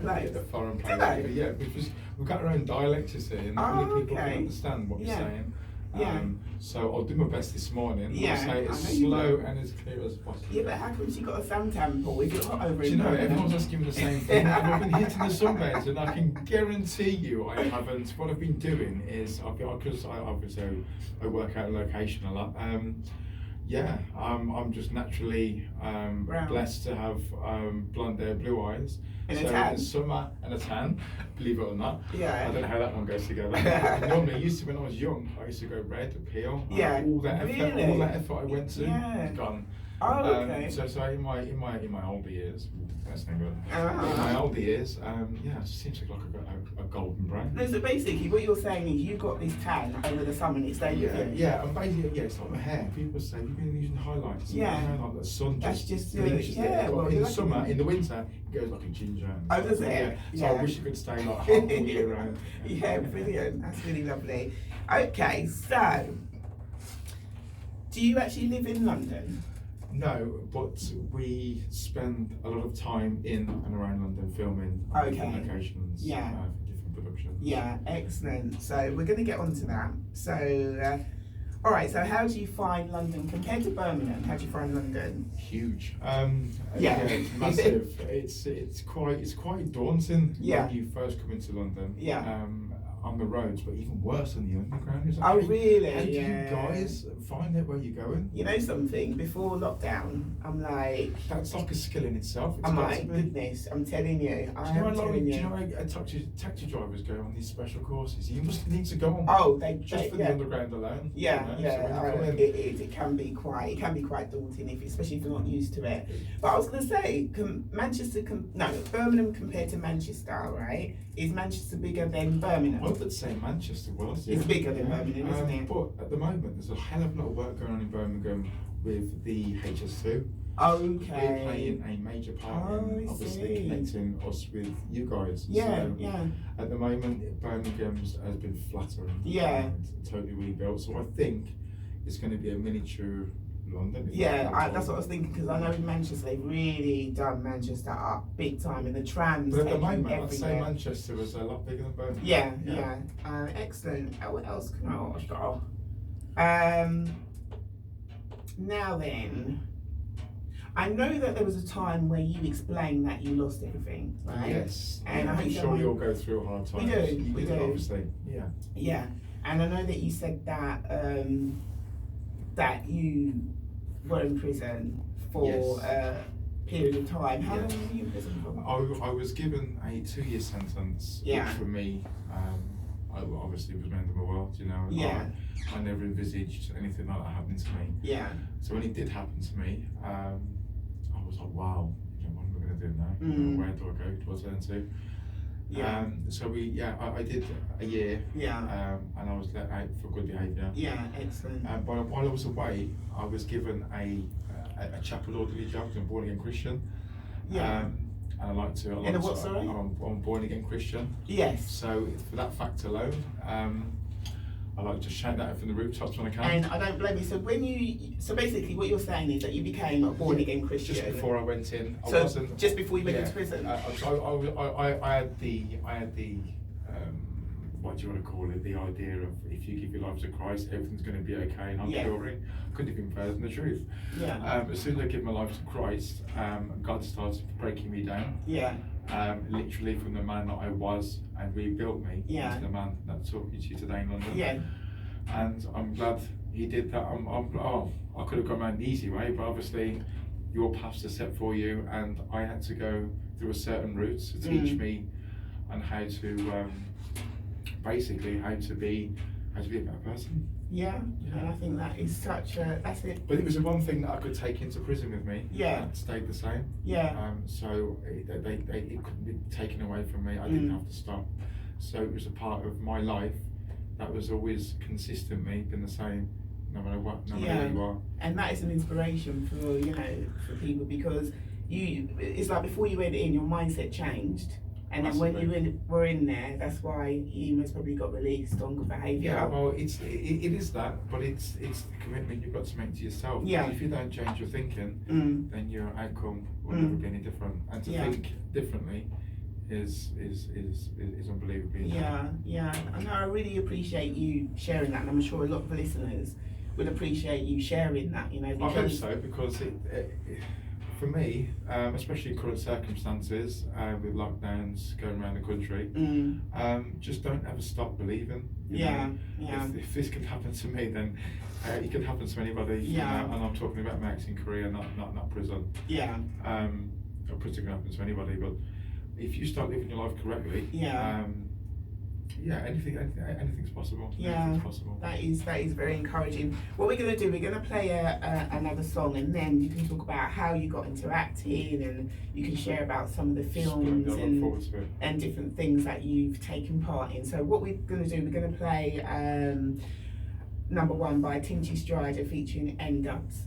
place. The foreign Do place. they? Yeah, we've got our own dialects, you see, and not many people okay. can understand what you're Yeah. saying. Yeah. So I'll do my best this morning. Yeah, I'll say it I as know you slow will. and as clear as possible. Yeah, but how come she got a suntan, Paul? Is it hot over Do in you know, Birmingham? everyone's asking me the same thing. I've been hitting the sunbeds, and I can guarantee you I haven't. What I've been doing is, because I obviously I work out in location a lot. I'm just naturally blessed to have blonde hair, blue eyes. And so a tan. in summer and a tan, believe it or not. Yeah. I don't know how that one goes together. Normally, when I was young, I used to go red, peel. Yeah. All that effort I went to, Yeah. is gone. Oh, okay. So in my older years, that's no good. Uh-huh. In my older years, it just seems like I've got a golden brain. No, so basically what you're saying is you got this tan over the summer and it stayed with you. Yeah, and basically, it's like my hair. People say you've been using highlighters. Yeah. Like the sun That's just just bleaches yeah, it. well, In the like summer, in the winter, it goes like a ginger. Oh, does it? Yeah. So I Yeah. wish it could stay like hot all year round. Yeah, brilliant. That's really lovely. Okay, so do you actually live in London? No, but we spend a lot of time in and around London filming different locations, Yeah. for different productions. Yeah, excellent. So we're going to get on to that. So, all right. So how do you find London compared to Birmingham? How do you find London? Huge. Yeah. It's massive. it's quite daunting Yeah. when you first come into London. Yeah. On the roads, but even worse on the underground. Is Oh, really? How do you Yeah. guys find out where you're going? You know something? Before lockdown, I'm like, That's like a skill in itself. It's oh got my to be. goodness, I'm telling you, Do you know I'm how telling do you. you know how taxi drivers go on these special courses? You must need to go on. Oh, just for the underground alone. Yeah, you know? So when you come in- it is. It can be quite daunting, especially if you're not used to it. But I was going to say, Birmingham compared to Manchester, right? Is Manchester bigger than Birmingham? I would say Manchester was. It's bigger than Birmingham, isn't it? But at the moment, there's a hell of a lot of work going on in Birmingham with the HS2. Okay. We're playing a major part in obviously connecting us with you guys. Yeah, So yeah. at the moment, Birmingham has been flattering and totally rebuilt. So I think it's going to be a miniature London. Yeah, that's what I was thinking, because I know in Manchester they've really done Manchester up big time, and the trams. But at the taking moment, I'd everywhere. say Manchester is a lot bigger than Birmingham. Yeah. Excellent. What else can I ask you? Now then, I know that there was a time where you explained that you lost everything, right? Yes, And I'm I sure we all go through hard times. We do. Obviously, yeah. Yeah, and I know that you said that that you were in prison for a period of time. How long were you in prison for? I was given a 2-year sentence, Yeah. which for me, I obviously was the end of the world, you know. Yeah. I never envisaged anything like that happening to me. Yeah. So when it did happen to me, I was like, wow, you know, what am I going to do now? Mm. Where do I go? What do I turn to? Yeah. So I did a year. Yeah. And I was let out for good behaviour. Yeah, excellent. But while I was away, I was given a chapel orderly job. I'm born again Christian. Yeah. And I like to. In a what, sorry? I'm born again Christian. Yes. So for that fact alone, I like to shout that out from the rooftops when I can. And I don't blame you. So basically, what you're saying is that you became a born again Christian Just before I went in, I so wasn't. Just before you went into prison. I had the what do you want to call it? The idea of if you give your life to Christ, everything's going to be okay. And I'm curing. Couldn't have been further than the truth. Yeah. As soon as I give my life to Christ, God started breaking me down. Yeah. Literally from the man that I was and rebuilt me Yeah. into the man that's talking to you today in London. Yeah. And I'm glad he did that. I could have gone around the easy way, but obviously your paths are set for you, and I had to go through a certain route to teach me on how to basically how to be a better person. Yeah. And I think that is such a, that's it. But it was the one thing that I could take into prison with me. Yeah. That stayed the same. Yeah. So it couldn't be taken away from me. I didn't have to stop. So it was a part of my life that was always consistently been the same, no matter what, no matter where you are. And that is an inspiration for for people, because it's like before you went in, your mindset changed. And then when you were in there, that's why you most probably got released on good behaviour. Yeah, well, it is that, but it's the commitment you've got to make to yourself. Yeah. If you don't change your thinking, then your outcome will never be any different. And to think differently is unbelievably important. Yeah. I know. I really appreciate you sharing that, and I'm sure a lot of the listeners would appreciate you sharing that. You know, because I hope so, because for me, especially in current circumstances, with lockdowns going around the country, just don't ever stop believing. You know? If this can happen to me, then it can happen to anybody. Yeah. You know? And I'm talking about my ex in Korea, not prison. Yeah. Prison can happen to anybody, but if you start living your life correctly, anything's possible. Yeah, Anything's possible. That is very encouraging. What we're going to do, we're going to play another song, and then you can talk about how you got into acting, and you can share about some of the films and different things that you've taken part in. So what we're going to do, we're going to play Number One by Tinchy Strider featuring N-Dubs.